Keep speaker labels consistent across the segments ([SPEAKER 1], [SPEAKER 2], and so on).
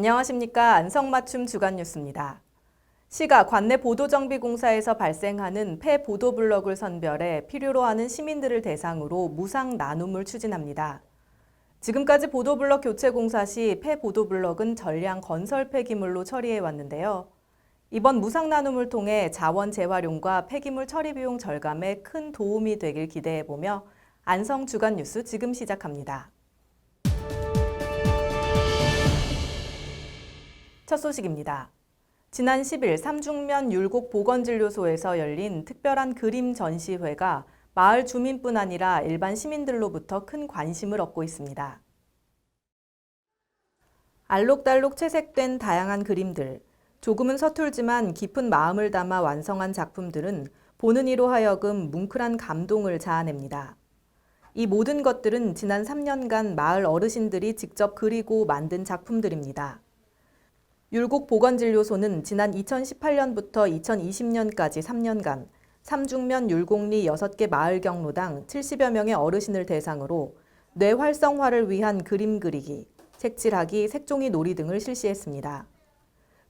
[SPEAKER 1] 안녕하십니까. 안성맞춤 주간뉴스입니다. 시가 관내 보도정비공사에서 발생하는 폐보도 블럭을 선별해 필요로 하는 시민들을 대상으로 무상 나눔을 추진합니다. 지금까지 보도블럭 교체 공사 시 폐보도 블럭은 전량 건설 폐기물로 처리해 왔는데요. 이번 무상 나눔을 통해 자원 재활용과 폐기물 처리 비용 절감에 큰 도움이 되길 기대해보며 안성 주간뉴스 지금 시작합니다. 첫 소식입니다. 지난 10일 삼중면 율곡 보건진료소에서 열린 특별한 그림 전시회가 마을 주민뿐 아니라 일반 시민들로부터 큰 관심을 얻고 있습니다. 알록달록 채색된 다양한 그림들, 조금은 서툴지만 깊은 마음을 담아 완성한 작품들은 보는 이로 하여금 뭉클한 감동을 자아냅니다. 이 모든 것들은 지난 3년간 마을 어르신들이 직접 그리고 만든 작품들입니다. 율곡 보건진료소는 지난 2018년부터 2020년까지 3년간 삼중면 율곡리 6개 마을 경로당 70여 명의 어르신을 대상으로 뇌 활성화를 위한 그림 그리기, 색칠하기, 색종이 놀이 등을 실시했습니다.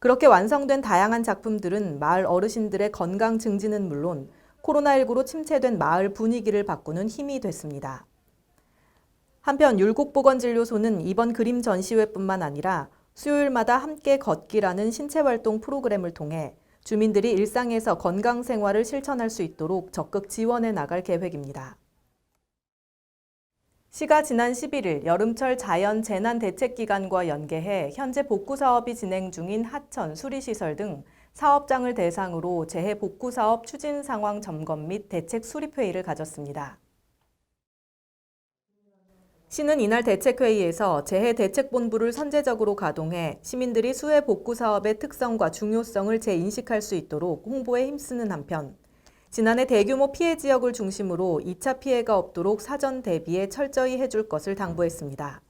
[SPEAKER 1] 그렇게 완성된 다양한 작품들은 마을 어르신들의 건강 증진은 물론 코로나19로 침체된 마을 분위기를 바꾸는 힘이 됐습니다. 한편 율곡 보건진료소는 이번 그림 전시회뿐만 아니라 수요일마다 함께 걷기라는 신체활동 프로그램을 통해 주민들이 일상에서 건강 생활을 실천할 수 있도록 적극 지원해 나갈 계획입니다. 시가 지난 11일 여름철 자연 재난 대책 기간과 연계해 현재 복구 사업이 진행 중인 하천 수리시설 등 사업장을 대상으로 재해 복구 사업 추진 상황 점검 및 대책 수립 회의를 가졌습니다. 시는 이날 대책회의에서 재해대책본부를 선제적으로 가동해 시민들이 수해 복구 사업의 특성과 중요성을 재인식할 수 있도록 홍보에 힘쓰는 한편 지난해 대규모 피해 지역을 중심으로 2차 피해가 없도록 사전 대비에 철저히 해줄 것을 당부했습니다.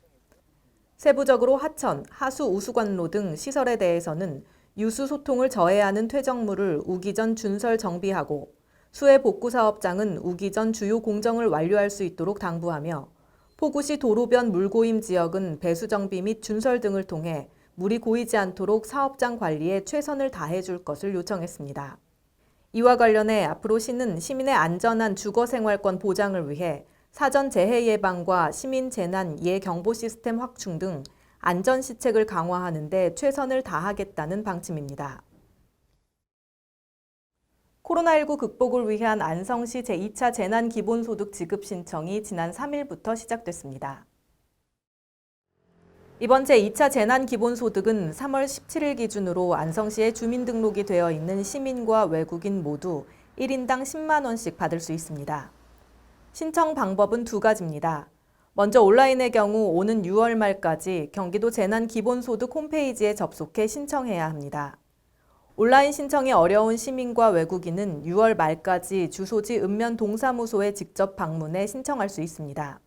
[SPEAKER 1] 세부적으로 하천, 하수 우수관로 등 시설에 대해서는 유수 소통을 저해하는 퇴적물을 우기 전 준설 정비하고 수해 복구 사업장은 우기 전 주요 공정을 완료할 수 있도록 당부하며 포구시 도로변 물고임 지역은 배수 정비 및 준설 등을 통해 물이 고이지 않도록 사업장 관리에 최선을 다해줄 것을 요청했습니다. 이와 관련해 앞으로 시는 시민의 안전한 주거생활권 보장을 위해 사전 재해 예방과 시민 재난 예경보 시스템 확충 등 안전 시책을 강화하는 데 최선을 다하겠다는 방침입니다. 코로나19 극복을 위한 안성시 제2차 재난기본소득 지급 신청이 지난 3일부터 시작됐습니다. 이번 제2차 재난기본소득은 3월 17일 기준으로 안성시에 주민등록이 되어 있는 시민과 외국인 모두 1인당 10만 원씩 받을 수 있습니다. 신청 방법은 두 가지입니다. 먼저 온라인의 경우 오는 6월 말까지 경기도 재난기본소득 홈페이지에 접속해 신청해야 합니다. 온라인 신청이 어려운 시민과 외국인은 6월 말까지 주소지 읍면 동사무소에 직접 방문해 신청할 수 있습니다.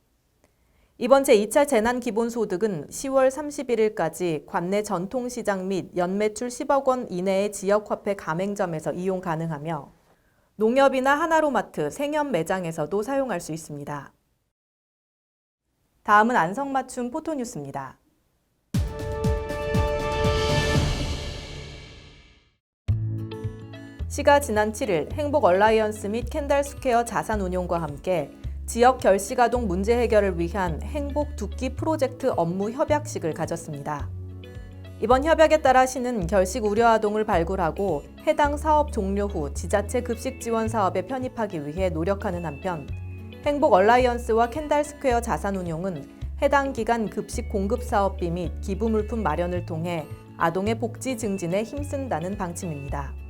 [SPEAKER 1] 이번 제2차 재난기본소득은 10월 31일까지 관내 전통시장 및 연매출 10억 원 이내의 지역화폐 가맹점에서 이용 가능하며 농협이나 하나로마트, 생협 매장에서도 사용할 수 있습니다. 다음은 안성맞춤 포토뉴스입니다. 시가 지난 7일 행복 얼라이언스 및 캔달 스퀘어 자산운용과 함께 지역 결식아동 문제 해결을 위한 행복 두끼 프로젝트 업무 협약식을 가졌습니다. 이번 협약에 따라 시는 결식 우려 아동을 발굴하고 해당 사업 종료 후 지자체 급식 지원 사업에 편입하기 위해 노력하는 한편 행복 얼라이언스와 캔달 스퀘어 자산운용은 해당 기간 급식 공급 사업비 및 기부 물품 마련을 통해 아동의 복지 증진에 힘쓴다는 방침입니다.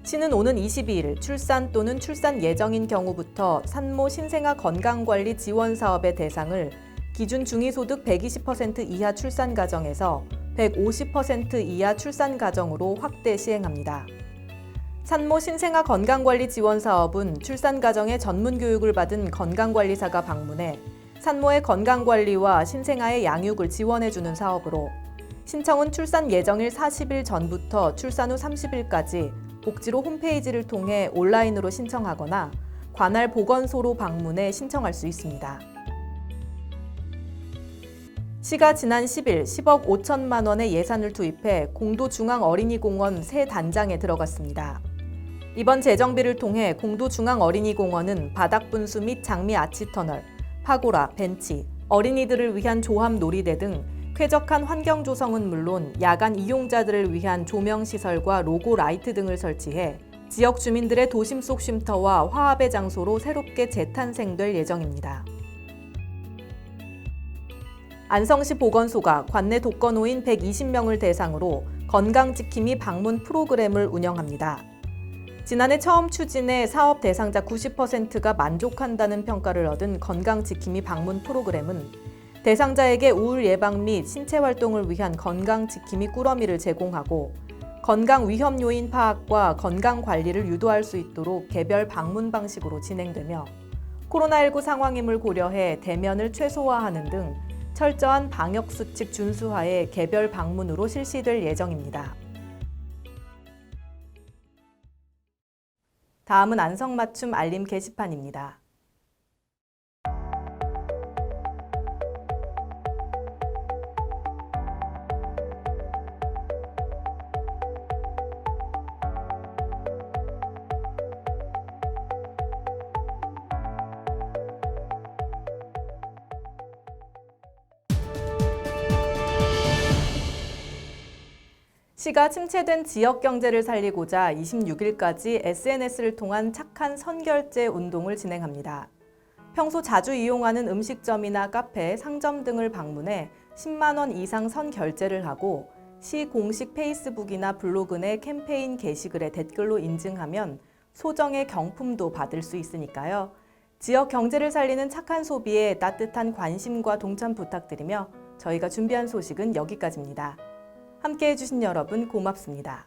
[SPEAKER 1] 시는 오는 22일 출산 또는 출산 예정인 경우부터 산모 신생아 건강관리 지원 사업의 대상을 기준 중위소득 120% 이하 출산 가정에서 150% 이하 출산 가정으로 확대 시행합니다. 산모 신생아 건강관리 지원 사업은 출산 가정에 전문 교육을 받은 건강관리사가 방문해 산모의 건강관리와 신생아의 양육을 지원해주는 사업으로 신청은 출산 예정일 40일 전부터 출산 후 30일까지 복지로 홈페이지를 통해 온라인으로 신청하거나 관할 보건소로 방문해 신청할 수 있습니다. 시가 지난 10일 10억 5천만 원의 예산을 투입해 공도중앙어린이공원 새 단장에 들어갔습니다. 이번 재정비를 통해 공도중앙어린이공원은 바닥분수 및 장미 아치터널, 파고라, 벤치, 어린이들을 위한 조합 놀이대 등 쾌적한 환경 조성은 물론 야간 이용자들을 위한 조명시설과 로고 라이트 등을 설치해 지역 주민들의 도심 속 쉼터와 화합의 장소로 새롭게 재탄생될 예정입니다. 안성시 보건소가 관내 독거노인 120명을 대상으로 건강지킴이 방문 프로그램을 운영합니다. 지난해 처음 추진해 사업 대상자 90%가 만족한다는 평가를 얻은 건강지킴이 방문 프로그램은 대상자에게 우울 예방 및 신체 활동을 위한 건강지킴이 꾸러미를 제공하고 건강 위험 요인 파악과 건강 관리를 유도할 수 있도록 개별 방문 방식으로 진행되며 코로나19 상황임을 고려해 대면을 최소화하는 등 철저한 방역수칙 준수하에 개별 방문으로 실시될 예정입니다. 다음은 안성맞춤 알림 게시판입니다. 시가 침체된 지역 경제를 살리고자 26일까지 SNS를 통한 착한 선결제 운동을 진행합니다. 평소 자주 이용하는 음식점이나 카페, 상점 등을 방문해 10만 원 이상 선결제를 하고 시 공식 페이스북이나 블로그 내 캠페인 게시글에 댓글로 인증하면 소정의 경품도 받을 수 있으니까요. 지역 경제를 살리는 착한 소비에 따뜻한 관심과 동참 부탁드리며 저희가 준비한 소식은 여기까지입니다. 함께해 주신 여러분 고맙습니다.